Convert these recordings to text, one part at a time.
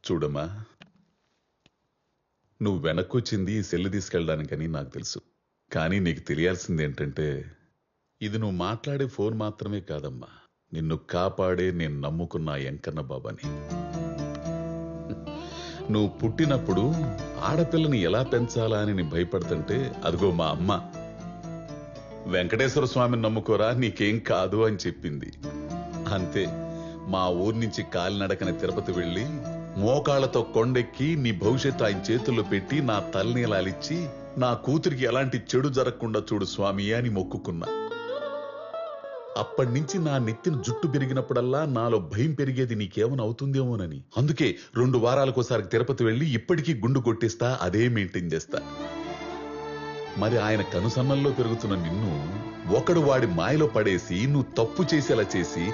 చూడమ్మా, నువ్వు వెనక్కొచ్చింది ఈ సెల్లు తీసుకెళ్ళడానికని నాకు తెలుసు. కానీ నీకు తెలియాల్సింది ఏంటంటే, ఇది నువ్వు మాట్లాడే ఫోన్ మాత్రమే కాదమ్మా, నిన్ను కాపాడే నేను నమ్ముకున్న ఎంకన్న బాబాని. నువ్వు పుట్టినప్పుడు ఆడపిల్లని ఎలా పెంచాలా అని నేను భయపడుతుంటే, అదిగో మా అమ్మ వెంకటేశ్వర స్వామిని నమ్ముకోరా, నీకేం కాదు అని చెప్పింది. అంతే, మా ఊరి నుంచి కాలినడకన తిరుపతి వెళ్ళి మోకాళ్లతో కొండెక్కి నీ భవిష్యత్తు ఆయన చేతుల్లో పెట్టి నా తలనీలాలిచ్చి నా కూతురికి ఎలాంటి చెడు జరగకుండా చూడు స్వామి అని మొక్కుకున్నా. అప్పటినుంచి నా నెత్తిన జుట్టు పెరిగినప్పుడల్లా నాలో భయం పెరిగేది నీకేమైనా అవుతుందేమోనని. అందుకే 2 వారాలకోసారి తిరుపతి వెళ్ళి ఇప్పటికీ గుండు కొట్టిస్తా, అదే మెయింటైన్ చేస్తా. మరి ఆయన కనుసన్నల్లో పెరుగుతున్న నిన్ను ఒకడు వాడి మాయలో పడేసి నువ్వు తప్పు చేసేలా చేసి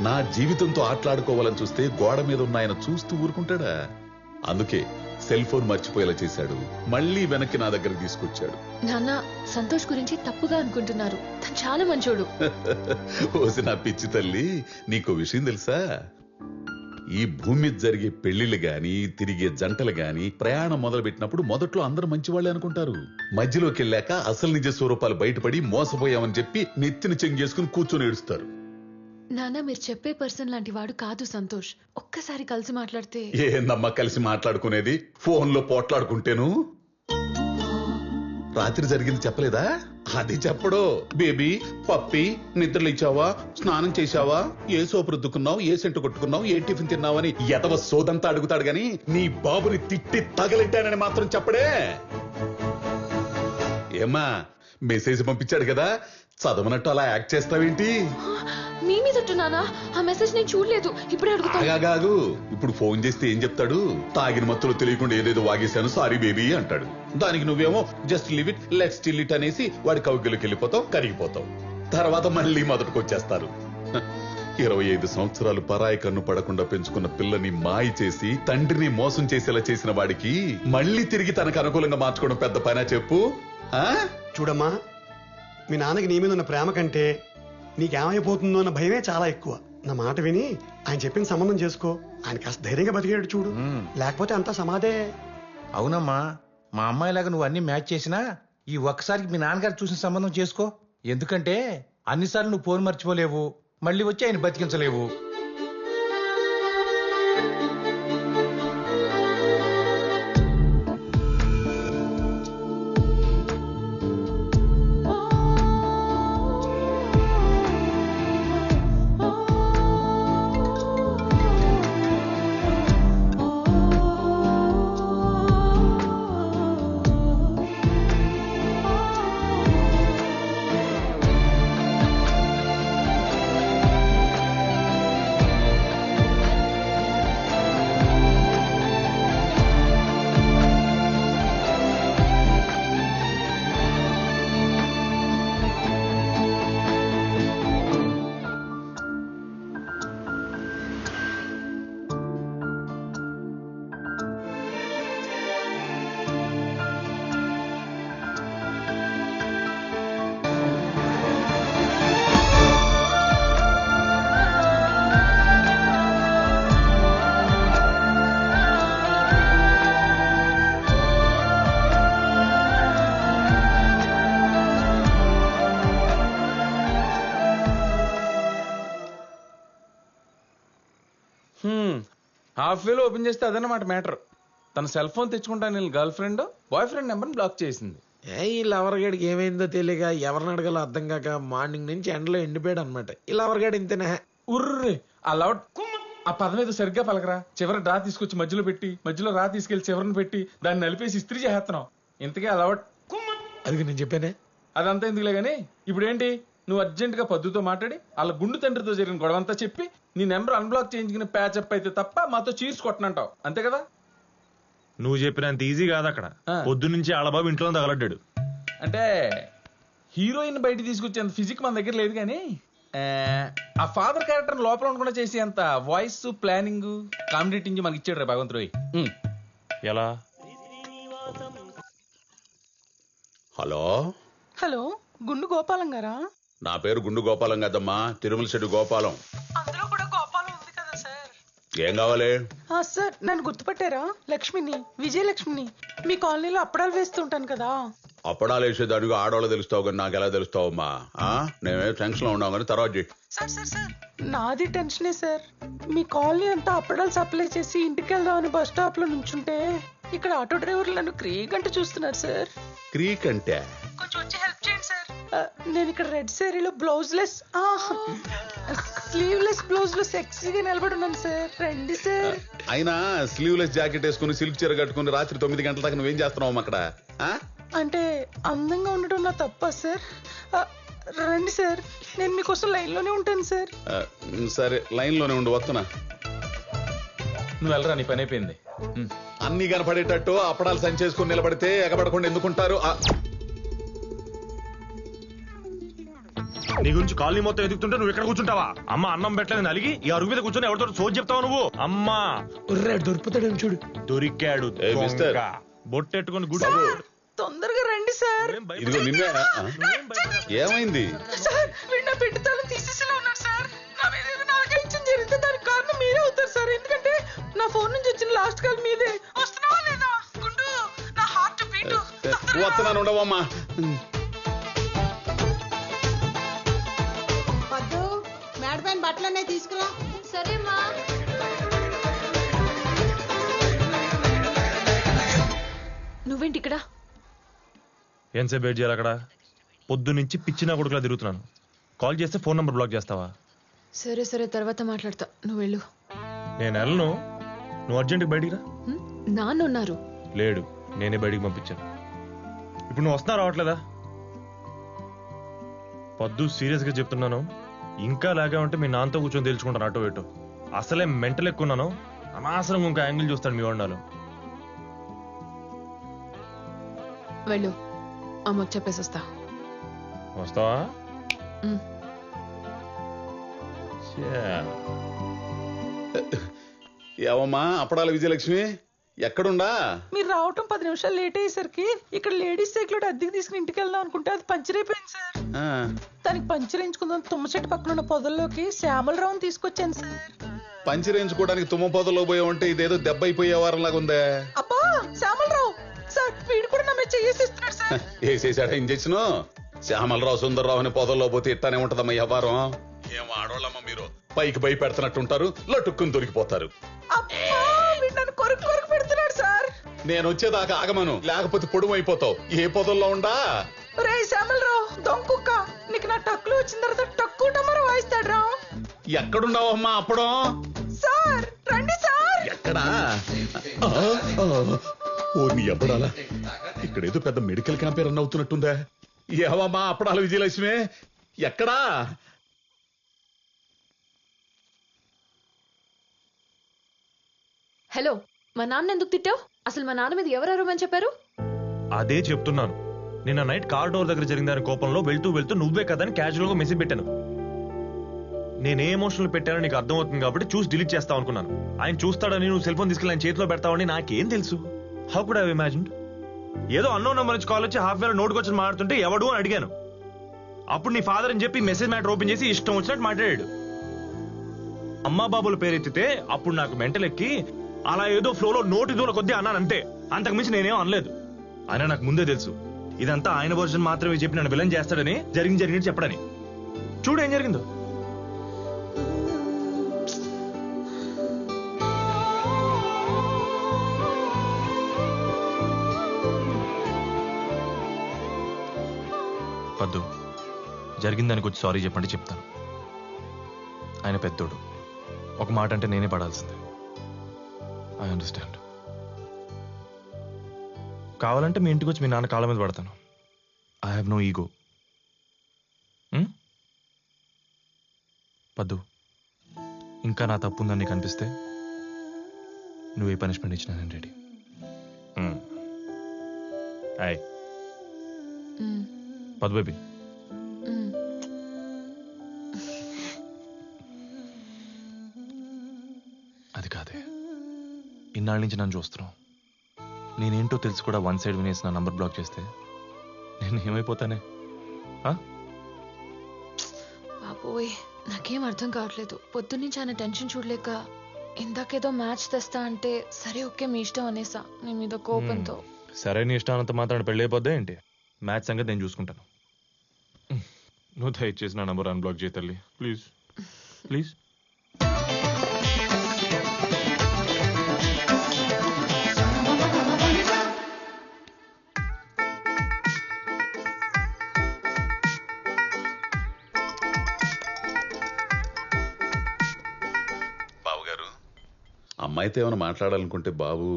నా జీవితంతో ఆటలాడుకోవాలని చూస్తే గోడ మీద ఉన్న ఆయన చూస్తూ ఊరుకుంటాడా? అందుకే సెల్ ఫోన్ మర్చిపోయేలా చేశాడు, మళ్ళీ వెనక్కి నా దగ్గర తీసుకొచ్చాడు. నాన్న, సంతోష్ గురించి తప్పుగా అనుకుంటున్నారు, తను చాలా మంచోడు. ఓసి నా పిచ్చి తల్లి, నీకో విషయం తెలుసా? ఈ భూమి మీద జరిగే పెళ్లిళ్ళు గాని, తిరిగే జంటలు గాని ప్రయాణం మొదలుపెట్టినప్పుడు మొదట్లో అందరూ మంచివాళ్లే అనుకుంటారు. మధ్యలోకి వెళ్ళాక అసలు నిజ స్వరూపాలు బయటపడి మోసపోయామని చెప్పి నెత్తిన చెంగేసుకుని కూర్చొని ఏడుస్తారు. నాన్న, మీరు చెప్పే పర్సన్ లాంటి వాడు కాదు సంతోష్. ఒక్కసారి కలిసి మాట్లాడితే. ఏందమ్మా కలిసి మాట్లాడుకునేది? ఫోన్లో పోట్లాడుకుంటేను. రాత్రి జరిగింది చెప్పలేదా? అది చెప్పడు. బేబీ, పప్పి, నిద్రలు ఇచ్చావా, స్నానం చేశావా, ఏ సోపు రుద్దుకున్నావు, ఏ సెంటు కొట్టుకున్నావు, ఏ టిఫిన్ తిన్నావని ఎదవ సోదంతా అడుగుతాడు గాని నీ బాబుని తిట్టి తగలెట్టానని మాత్రం చెప్పడే. ఏమ్మా, మెసేజ్ పంపించాడు కదా, చదవనట్టు అలా యాక్ట్ చేస్తావేంటి? మీ మీద నానా, ఆ మెసేజ్ నేను చూడలేదు, ఇప్పుడే అడుగుతాగాగు. ఇప్పుడు ఫోన్ చేస్తే ఏం చెప్తాడు? తాగిన మత్తులో తెలియకుండా ఏదేదో వాగేశాను, సారీ బేబీ అంటాడు. దానికి నువ్వేమో just live it, let's still it అనేసి వాడి కౌగిలికి వెళ్ళిపోతావు, కరిగిపోతావు. తర్వాత మళ్ళీ మొదటికి వచ్చేస్తారు. 25 సంవత్సరాలు పరాయి కన్ను పడకుండా పెంచుకున్న పిల్లని మాయ చేసి తండ్రిని మోసం చేసేలా చేసిన వాడికి మళ్ళీ తిరిగి తనకు అనుకూలంగా మార్చుకోవడం పెద్ద పైన చెప్పు. చూడమ్మా, మీ నాన్నకి నీ మీద ఉన్న ప్రేమ కంటే నీకేమైపోతుందో అన్న భయమే చాలా ఎక్కువ. నా మాట విని ఆయన చెప్పిన సంబంధం చేసుకో. ఆయన కాస్త ధైర్యంగా బతికేడు చూడు, లేకపోతే అంతా సమాధే. అవునమ్మా, మా అమ్మాయిలాగా నువ్వు అన్ని మ్యాచ్ చేసినా ఈ ఒక్కసారికి మీ నాన్నగారు చూసిన సంబంధం చేసుకో. ఎందుకంటే అన్నిసార్లు నువ్వు ఫోన్ మర్చిపోలేవు, మళ్ళీ వచ్చి ఆయన బతికించలేవు. హాఫ్ వేలో ఓపెన్ చేస్తే అదన్నమాట మ్యాటర్. తన సెల్ ఫోన్ తెచ్చుకుంటాను నేను గర్ల్ ఫ్రెండ్ బాయ్ ఫ్రెండ్ నెంబర్ని బ్లాక్ చేసింది. ఈ లవర్గాడికి ఏమైందో తెలియక ఎవరిని అడగాలో అర్థం కాక మార్నింగ్ నుంచి ఎండలో ఎండిపోయాడు అనమాట. ఈ లవర్గాడు ఇంతనే. ఉర్రే, ఆ లవర్ ఆ పదం ఏదో సరిగ్గా పలకరా. చివరి డ్రా తీసుకొచ్చి మధ్యలో పెట్టి, మధ్యలో రా తీసుకెళ్లి చివరిని పెట్టి దాన్ని నలిపేసి ఇస్త్రీ చేస్తున్నావు. ఇంతకీ ఆ లవర్ అది నేను చెప్పానే. అదంతా ఎందుకులే గానీ ఇప్పుడు ఏంటి, నువ్వు అర్జెంట్ గా పద్దుతో మాట్లాడి వాళ్ళ గుండు తండ్రితో జరిగిన గొడవంతా చెప్పి నీ నెంబర్ అన్బ్లాక్ చేయించుకుని ప్యాచప్ అయితే తప్ప మాతో చీర్స్ కొట్టనంటావు, అంతే కదా? నువ్వు చెప్పినంత ఈజీ కాదు. అక్కడ పొద్దు నుంచి ఆడబాబు ఇంట్లో తగలడ్డాడు. అంటే హీరోయిన్ బయట తీసుకొచ్చేంత ఫిజిక్ మన దగ్గర లేదు కానీ ఆ ఫాదర్ క్యారెక్టర్ లోపల ఉండకుండా చేసే అంత వాయిస్ ప్లానింగ్ కామెడీ మనకి ఇచ్చాడు రే భగవంత్ రోయ్. ఎలా? హలో హలో, గుండు గోపాలం గారా? నా పేరు గుండు గోపాలం కదమ్మా, తిరుమల శెట్టి గోపాలం. అందులో కూడా గోపాలం ఉంది కదా సార్. ఏం కావాలి? సార్ నన్ను గుర్తుపట్టారా? లక్ష్మిని, విజయలక్ష్మిని. మీ కాలనీలో అప్పడాలు వేస్తుంటాను కదా. అప్పడాలు వేసేది అడుగు ఆడవాళ్ళు తెలుస్తావు కానీ నాకు ఎలా తెలుస్తావమ్మా? నేనే టెన్షన్ లో ఉన్నావు కానీ తర్వాత చెయ్యి. సార్ సార్ సార్ నాది టెన్షనే సార్. మీ కాలనీ అంతా అప్పడాలు సప్లై చేసి ఇంటికి వెళ్దామని బస్ స్టాప్ లో నుంచుంటే ఇక్కడ ఆటో డ్రైవర్లు నన్ను క్రీగంట చూస్తున్నారు సార్. క్రీక్ అంటే కొంచెం వచ్చి హెల్ప్ చేయండి సార్. నేను ఇక్కడ రెడ్ శారీలో బ్లౌజ్ లెస్ స్లీవ్లెస్ బ్లౌజ్ లో సెక్సీగా నిలబడి ఉన్నాను సార్. రండి సార్. అయినా స్లీవ్లెస్ జాకెట్ వేసుకుని సిల్క్ చీర కట్టుకుని రాత్రి 9 గంటల దాకా నువ్వేం చేస్తున్నావు అక్కడ? అంటే అందంగా ఉండటం నా తప్ప సార్? రండి సార్, నేను మీకోసం లైన్ లోనే ఉంటాను సార్. సరే లైన్ లోనే ఉండు, వస్తున్నా. నువ్వు వెళ్ళరా, నీ పని అయిపోయింది. అన్ని కనపడేటట్టు అప్పడాలు సంచేసుకుని నిలబడితే ఎగబడకుండా ఎందుకుంటారు? నీ గురించి కాలనీ మొత్తం ఎదుగుతుంటే నువ్వు ఇక్కడ కూర్చుంటావా? అమ్మ అన్నం పెట్టలేదు అలిగి ఈ అరుగు మీద కూర్చొని ఎవరితో సోది చెప్తావు నువ్వు? అమ్మా దొరుకుతాడేమో చూడు. దొరికాడు మిస్టర్. బొట్టెట్టుకుని గుడి. తొందరగా రండి సార్. ఇదిగో నిన్నే. ఏమైంది? సార్ వీడు నా పెట్టితాలను తీసేసేలా ఉన్నారు సార్. నా మీద ఏదైనా ఆగ్రహించడం జరిగితే దానికి కారణం మీరే అవుతారు సార్. ఎందుకంటే నా ఫోన్ నుంచి వచ్చిన లాస్ట్ కాల్ మీదే. వస్తున్నావా లేదా? గుండు, నా హార్ట్ బీట్. వస్తున్నాను, ఉండవమ్మా. వద్దు, మేడ పైన బట్టలనే తీసుకురా. సరేమ్మా. నువ్వేంటి ఇక్కడ? ఎంతసేపు వెయిట్ చేయాలి అక్కడ? పొద్దు నుంచి పిచ్చిన కొడుకులా తిరుగుతున్నాను. కాల్ చేస్తే ఫోన్ నంబర్ బ్లాక్ చేస్తావా? సరే సరే, తర్వాత మాట్లాడతా. నువ్వు వెళ్ళు. నేను వెళ్ళను. నువ్వు అర్జెంట్గా బయటికి రా. నాన్న ఉన్నారు. లేడు, నేనే బయటికి పంపించాను. ఇప్పుడు నువ్వు వస్తున్నా రావట్లేదా? పొద్దు సీరియస్గా చెప్తున్నాను. ఇంకా లాగా ఉంటే మీ నాన్నతో కూర్చొని తెలుసుకుంటాను అటో ఇటో. అసలే మెంటల్ ఎక్కున్నాను. అనవసరంగా ఇంకా యాంగిల్ చూస్తాను మీ వండాలు. వెళ్ళు, అమ్మకు చెప్పేసి వస్తా. వస్తావా? ఏవమ్మా అప్పడాల విజయలక్ష్మి, ఎక్కడుండా? మీరు రావటం 10 నిమిషాలు లేట్ అయ్యేసరికి ఇక్కడ లేడీస్ సైకిల్ అద్దెకి తీసుకుని ఇంటికి వెళ్దాం అనుకుంటే అది పంచర్ అయిపోయింది సార్. దానికి పంచర్ వేయించుకుందాం తుమ్మ చెట్టు పక్కన ఉన్న పొదల్లోకి శ్యామలరావుని తీసుకొచ్చాను సార్. పంచర్ వేయించుకోవడానికి తుమ్మ పొదలో పోయావంటే ఇదేదో దెబ్బ అయిపోయే వారంలాగా ఉందే. అబ్బా శ్యామలరావు సార్, వీడు కూడా నా మీద చేసేస్తున్నాడు సార్. వేసేసాడా ఇంజక్షన్? శ్యామలరావు సుందరరావు అని పొదల్లో పోతే ఇట్టానే ఉంటదమ్మా వ్యవహారం. ఏం ఆడోళ్ళమ్మా మీరు, పైకి భయ పెడుతున్నట్టుంటారు, లటుక్కుని దొరికిపోతారు. నేను వచ్చేదాకా ఆగమను, లేకపోతే పొడుము అయిపోతావు. ఏ పొదల్లో ఉండా? రే శ్యామలరావు దొంకుక్క, నీకు నా టక్కులు వచ్చిన తర్వాత టక్కు టమర వాయిస్తాడు రా. ఎక్కడున్నావమ్మా అప్పడం? సార్ రండి సార్. ఎక్కడా? ఓ నీ అప్పడాలా, ఇక్కడేదో పెద్ద మెడికల్ క్యాంప్ రన్ అవుతున్నట్టుందా? ఏవమ్మా అప్పడాల విజయలక్ష్మి, ఎక్కడా? హలో, మా నాన్న ఎందుకు తిట్టావు? అసలు మా నాన్న మీద ఎవరెవరమని చెప్పారు? అదే చెప్తున్నాను. నిన్న నైట్ కార్ డోర్ దగ్గర జరిగిందని కోపంలో వెళ్తూ వెళ్తూ నువ్వే కదా అని క్యాజువల్ గా మెసేజ్ పెట్టాను. నేనే ఎమోషనల్ పెట్టానో నీకు అర్థమవుతుంది కాబట్టి చూసి డిలీట్ చేస్తావు అనుకున్నాను. ఆయన చూస్తాడని నువ్వు సెల్ ఫోన్ తీసుకెళ్ళి ఆయన చేతిలో పెడతావని నాకేం తెలుసు? How could I imagine? ఏదో అన్నోన్ నెంబర్ నుంచి కాల్ వచ్చి హాఫ్ వేల నోటుకు వచ్చి మాట్లాడుతుంటే ఎవడు అని అడిగాను. అప్పుడు నీ ఫాదర్ అని చెప్పి మెసేజ్ మ్యాటర్ ఓపెన్ చేసి ఇష్టం వచ్చినట్టు మాట్లాడాడు. అమ్మా బాబుల పేరెత్తితే అప్పుడు నాకు మెంటల్ ఎక్కి అలా ఏదో ఫ్లోలో నోటి దూల కొద్దీ అన్నాను అంతే. అంతకుమించి నేనేం అనలేదు. ఆయన నాకు ముందే తెలుసు ఇదంతా ఆయన వర్షన్ మాత్రమే చెప్పి నన్ను విలన్ చేస్తాడని, జరిగింది చెప్పడని. చూడు ఏం జరిగిందో. పద్దు, జరిగిందానికి వచ్చి సారీ చెప్పండి చెప్తాను. ఆయన పెద్దోడు, ఒక మాట అంటే నేనే పడాల్సిందే. I understand. కావాలంటే మీ ఇంటికి వచ్చి మీ నాన్న కాళ్ళ మీద పడతాను. I have no ego. Paddu, ఇంకా నా తప్పు ఉందని నీకు అనిపిస్తే నువ్వు ఏ పనిష్మెంట్ ఇచ్చినా నేను రెడీ. హాయ్ పద్దు బేబీ. అది కాదే, ఇన్నాళ్ళ నుంచి నన్ను చూస్తున్నావు. నేనేంటో తెలుసు కూడా వన్ సైడ్ వినేసి నా నంబర్ బ్లాక్ చేస్తే నేను ఏమైపోతానే? బాబోయ్, నాకేం అర్థం కావట్లేదు. పొద్దున్నుంచి ఆయన టెన్షన్ చూడలేక ఇందాకేదో మ్యాచ్ తెస్తా అంటే సరే ఓకే మీ ఇష్టం అనేసా నీ మీద కోపంతో. సరే నీ ఇష్టానంత మాత్రం పెళ్ళి అయిపోద్దా ఏంటి? మ్యాచ్ సంగతి నేను చూసుకుంటాను. నువ్వు దయచేసి నా నంబర్ అన్బ్లాక్ చేయి తల్లి, ప్లీజ్ ప్లీజ్. బాబు గారు, అమ్మాయితో ఏమైనా మాట్లాడాలనుకుంటే బాబు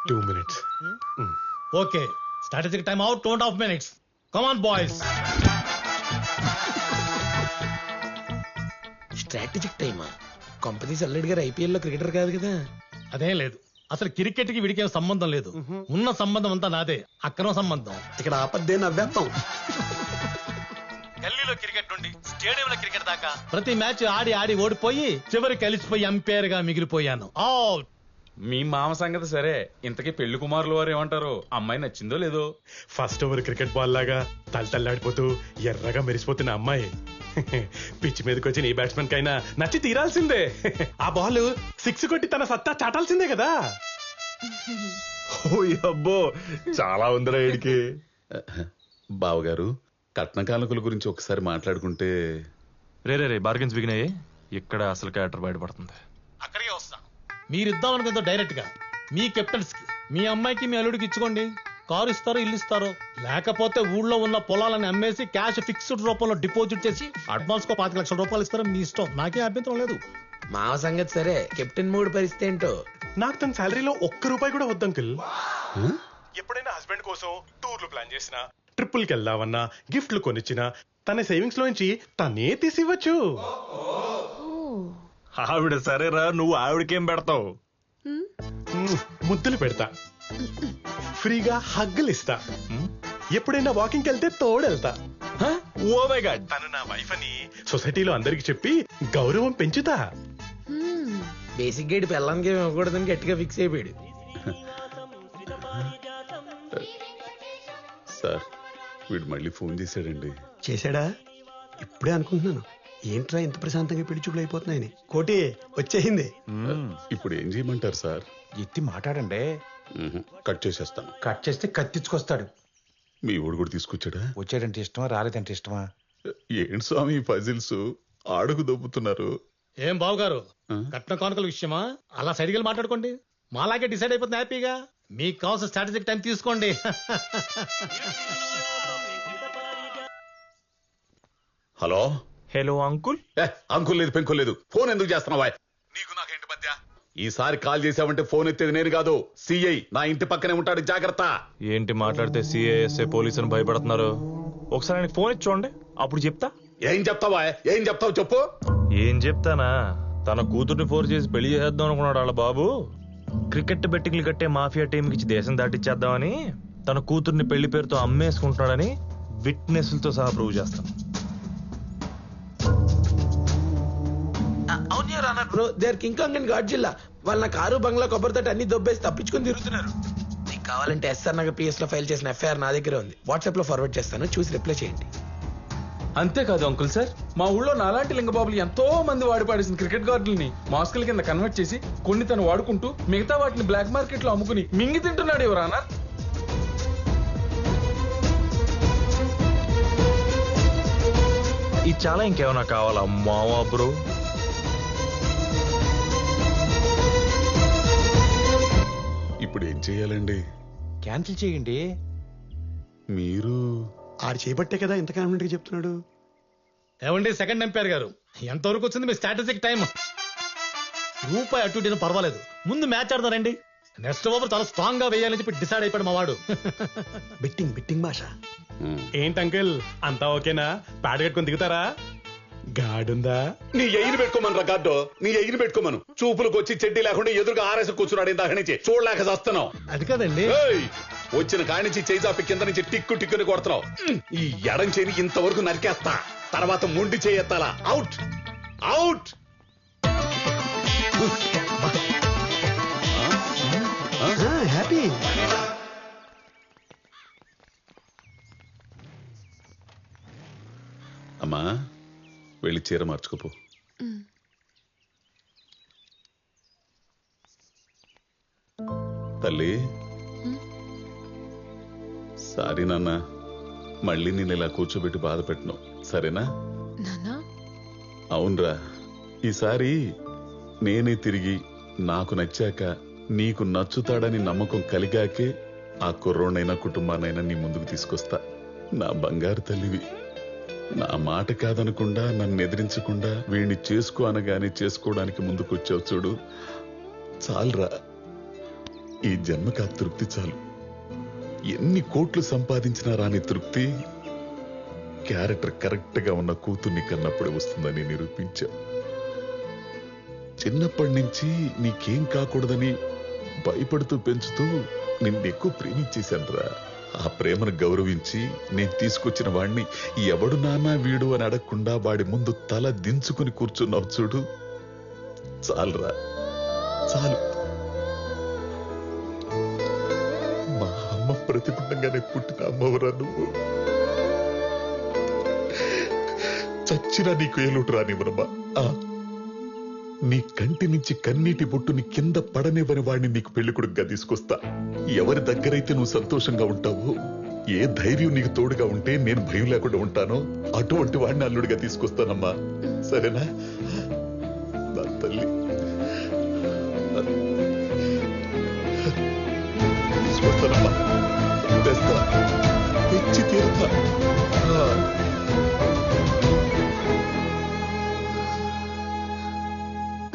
2 minutes. Okay. Strategic time out, 2.5 minutes. Come on, boys. Strategic టైమా? కంపెనీ అల్లుడి గారు ఐపీఎల్ లో క్రికెటర్ కాదు కదా. అదేం లేదు, అసలు క్రికెట్ కి వీడికి ఏం సంబంధం లేదు. ఉన్న సంబంధం అంతా నాదే, అక్రమ సంబంధం. ఇక్కడ ఆపద్దే నవ్వేస్తాం. గల్లీలో క్రికెట్ నుండి స్టేడియంలో క్రికెట్ దాకా ప్రతి మ్యాచ్ ఆడి ఆడి ఓడిపోయి చివరికి కలిసిపోయి అంపైర్ గా మిగిలిపోయాను. అవుట్. మీ మామ సంగతి సరే, ఇంతకీ పెళ్లి కుమారులు వారు ఏమంటారు? అమ్మాయి నచ్చిందో లేదో? ఫస్ట్ ఓవర్ క్రికెట్ బాల్ లాగా తల్లడిపోతూ ఎర్రగా మెరిసిపోతున్న అమ్మాయి పిచ్ మీదకి వచ్చి నీ బ్యాట్స్మెన్ కైనా నచ్చి తీరాల్సిందే. ఆ బాల్ 6 కొట్టి తన సత్తా చాటాల్సిందే కదా. ఓ అబ్బో, చాలా ఉందిరా ఏడికి. బావగారు, కట్న కానుకల గురించి ఒకసారి మాట్లాడుకుంటే. రే బార్గెన్స్ బిగినాయి. ఇక్కడ అసలు క్యారెక్టర్ బయటపడుతుంది. అక్కడికే వస్తా. మీరిద్దాం అనుకుందో డైరెక్ట్ గా మీ కెప్టెన్స్ కి మీ అమ్మాయికి మీ అల్లుడికి ఇచ్చుకోండి. కారు ఇస్తారో ఇల్లు ఇస్తారో, లేకపోతే ఊళ్ళో ఉన్న పొలాలని అమ్మేసి క్యాష్ ఫిక్స్డ్ రూపంలో డిపాజిట్ చేసి అడ్వాన్స్ కో 5 లక్షల రూపాయలు ఇస్తారో మీ ఇష్టం, నాకే అభ్యంతరం లేదు. మా సంగతి సరే, కెప్టెన్ మూడు పరిస్థితి ఏంటో. నాకు తన శాలరీలో 1 రూపాయి కూడా వద్దు అంకుల్. ఎప్పుడైనా హస్బెండ్ కోసం టూర్లు ప్లాన్ చేసినా, ట్రిప్పుల్కి వెళ్దామన్నా, గిఫ్ట్లు కొనిచ్చినా తన సేవింగ్స్ లోంచి తనే తీసివ్వచ్చు. ఆవిడ సరేరా, నువ్వు ఆవిడకేం పెడతావు? ముద్దులు పెడతా, ఫ్రీగా హగ్గులు ఇస్తా, ఎప్పుడైనా వాకింగ్ వెళ్తే తోడెళ్తా. ఓ మై గాడ్, తను నా వైఫ్ అని సొసైటీలో అందరికి చెప్పి గౌరవం పెంచుతా. బేసిక్ గైడ్ పిల్లలకి ఇవ్వకూడదని గట్టిగా ఫిక్స్ అయిపోయాడు. సార్, వీడు మళ్ళీ ఫోన్ చేశాడండి. చేశాడా? ఇప్పుడే అనుకుంటున్నాను, ఏంట్రా ఇంత ప్రశాంతంగా పెళ్లి చూపులు అయిపోతున్నాయని. కోటి వచ్చేసింది. ఇప్పుడు ఏం చేయమంటారు సార్? ఎత్తి మాట్లాడండి. కట్ చేసేస్తాను. కట్ చేస్తే కత్తిచ్చుకొస్తాడు. మీ ఊడు కూడా తీసుకొచ్చాడా? వచ్చాడంటే ఇష్టమా, రాలేదంటే ఇష్టమా? ఏంటి స్వామి ఫజిల్స్ ఆడుకు దొబ్బుతున్నారు? ఏం బావు గారు, కట్న కానుకల విషయమా అలా సైడ్కి వెళ్ళి మాట్లాడుకోండి. మాలాగే డిసైడ్ అయిపోతుంది హ్యాపీగా. మీకు కావాల్సిన స్ట్రాటజిక్ టైం తీసుకోండి. Hello hello uncle. అంకుల్ లేదు, పెంకుల్ లేదు. ఫోన్ ఎందుకు చేస్తున్నావా? నీకు నాకేంటి మధ్య? ఈసారి కాల్ చేసావంటే ఫోన్ ఎత్తేది నేను కాదు, సిఐ నా ఇంటి పక్కనే ఉంటాడు, జాగ్రత్త. ఏంటి మాట్లాడితే సిఐఎస్ఏ పోలీసు అని భయపడుతున్నారు? ఒకసారి ఆయనకి ఫోన్ ఇచ్చి చూడండి, అప్పుడు చెప్తా. ఏం చెప్తావా? ఏం చెప్తావు చెప్పు. ఏం చెప్తానా? తన కూతుర్ని ఫోర్స్ చేసి పెళ్లి చేద్దాం అనుకున్నాడు వాళ్ళ బాబు. క్రికెట్ బెట్టింగ్లు కట్టే మాఫియా టీంకి ఇచ్చి దేశం దాటిచ్చేద్దామని తన కూతుర్ని పెళ్లి పేరుతో అమ్మేసుకుంటున్నాడని విట్నెస్లతో సహా ప్రూవ్ చేస్తాను. Bro, they are King Kong and Godzilla. వాళ్ళ నా కారు బంగ్లా కొబ్బరితోటి అన్ని దొబ్బేసి తప్పించుకొని తిరుగుతున్నారు. నీకు కావాలంటే ఎస్ఆర్ నగర్ పిఎస్ లో ఫైల్ చేసిన ఎఫ్ఐఆర్ నా దగ్గర ఉంది, వాట్సాప్ లో ఫార్వర్డ్ చేస్తాను, చూసి రిప్లై చేయండి. అంతేకాదు అంకుల్ సార్, మా ఊళ్ళో నాలాంటి లింగబాబులు ఎంతో మంది వాడి పాడేసిన క్రికెట్ గార్డుల్ని మాస్కుల కింద కన్వర్ట్ చేసి కొన్ని తను వాడుకుంటూ మిగతా వాటిని బ్లాక్ మార్కెట్ లో అమ్ముకుని మింగి తింటున్నాడు ఎవరానా. ఇది చాలా ఇంకేమైనా కావాలా మావా బ్రో? ఇప్పుడు ఏం చెయ్యాలండి? క్యాన్సిల్ చేయండి. మీరు ఆడు చేపట్టే కదా ఇంత కాన్ఫిడెంట్ గా చెప్తున్నాడు. ఏమండి సెకండ్ ఎంపైర్ గారు, ఎంతవరకు వచ్చింది మీ స్ట్రాటజిక్ టైం? రూపాయి అటు ఇటు పర్వాలేదు, ముందు మ్యాచ్ ఆడతారండి. నెక్స్ట్ ఓవర్ చాలా స్ట్రాంగ్ గా వేయాలని చెప్పి డిసైడ్ అయిపోయాడు మా వాడు. బెట్టింగ్ భాష. ఏంటి అంకుల్, అంతా ఓకేనా? ప్యాడ్ కట్టుకొని దిగుతారా? గాడుందా? నీ ఎయిని పెట్టుకోమను రా గాడ్డో, నీ ఎయిని పెట్టుకోమను. చూపులకు వచ్చి చెడ్డీ లేకుండా ఎదురుగా ఆరేసి కూర్చున్నాడు ఇందాక నుంచి, చూడలేక చేస్తున్నావు. అది కదండి, వచ్చిన కాడి నుంచి చేజాపి కింద నుంచి టిక్కు టిక్కుని కొడుతున్నావు. ఈ ఎడం చేని ఇంతవరకు నరికేస్తా, తర్వాత మొండి చేయెత్తాలా. Out out. హ్యాపీ. అమ్మా, వెళ్ళి చీర మార్చుకోపో. తల్లి సారీ నాన్న, మళ్ళీ నేను ఇలా కూర్చోబెట్టి బాధ పెట్టను, సరేనా? నాన్నా అవునరా, ఈసారి నేనే తిరిగి నాకు నచ్చాక నీకు నచ్చుతాడని నమ్మకం కలిగాకే ఆ కుర్రోనైనా కుటుంబానైనా నీ ముందుకు తీసుకొస్తా. నా బంగారు తల్లివి, నా మాట కాదనకుండా నన్ను ఎదిరించకుండా వీడిని చేసుకో అనగానే చేసుకోవడానికి ముందుకొచ్చావు చూడు, చాలురా. ఈ జన్మకి ఆ తృప్తి చాలు. ఎన్ని కోట్లు సంపాదించినా రాని తృప్తి క్యారెక్టర్ కరెక్ట్ గా ఉన్న కూతుర్ని కన్నప్పుడే వస్తుందని నిరూపించా. చిన్నప్పటి నుంచి నీకేం కాకూడదని భయపడుతూ పెంచుతూ నిన్ను ఎక్కువ ప్రేమించేశానురా. ఆ ప్రేమను గౌరవించి నేను తీసుకొచ్చిన వాణ్ణి ఎవడు నాన్నా వీడు అని అడగకుండా వాడి ముందు తల దించుకుని కూర్చున్నావు చూడు, చాలురా, చాలు. మా అమ్మ ప్రతిపుణంగానే పుట్టిన అమ్మవరా నువ్వు. చచ్చినా నీకు ఏలుటు రానివ్వనమ్మా. నీ కంటి నుంచి కన్నీటి బొట్టుని కింద పడనివ్వని వాడిని నీకు పెళ్లికొడుకుగా తీసుకొస్తా. ఎవరి దగ్గరైతే నువ్వు సంతోషంగా ఉంటావో, ఏ ధైర్యం నీకు తోడుగా ఉంటే నేను భయం లేకుండా ఉంటానో అటువంటి వాడిని అల్లుడిగా తీసుకొస్తానమ్మా, సరేనా నా తల్లి?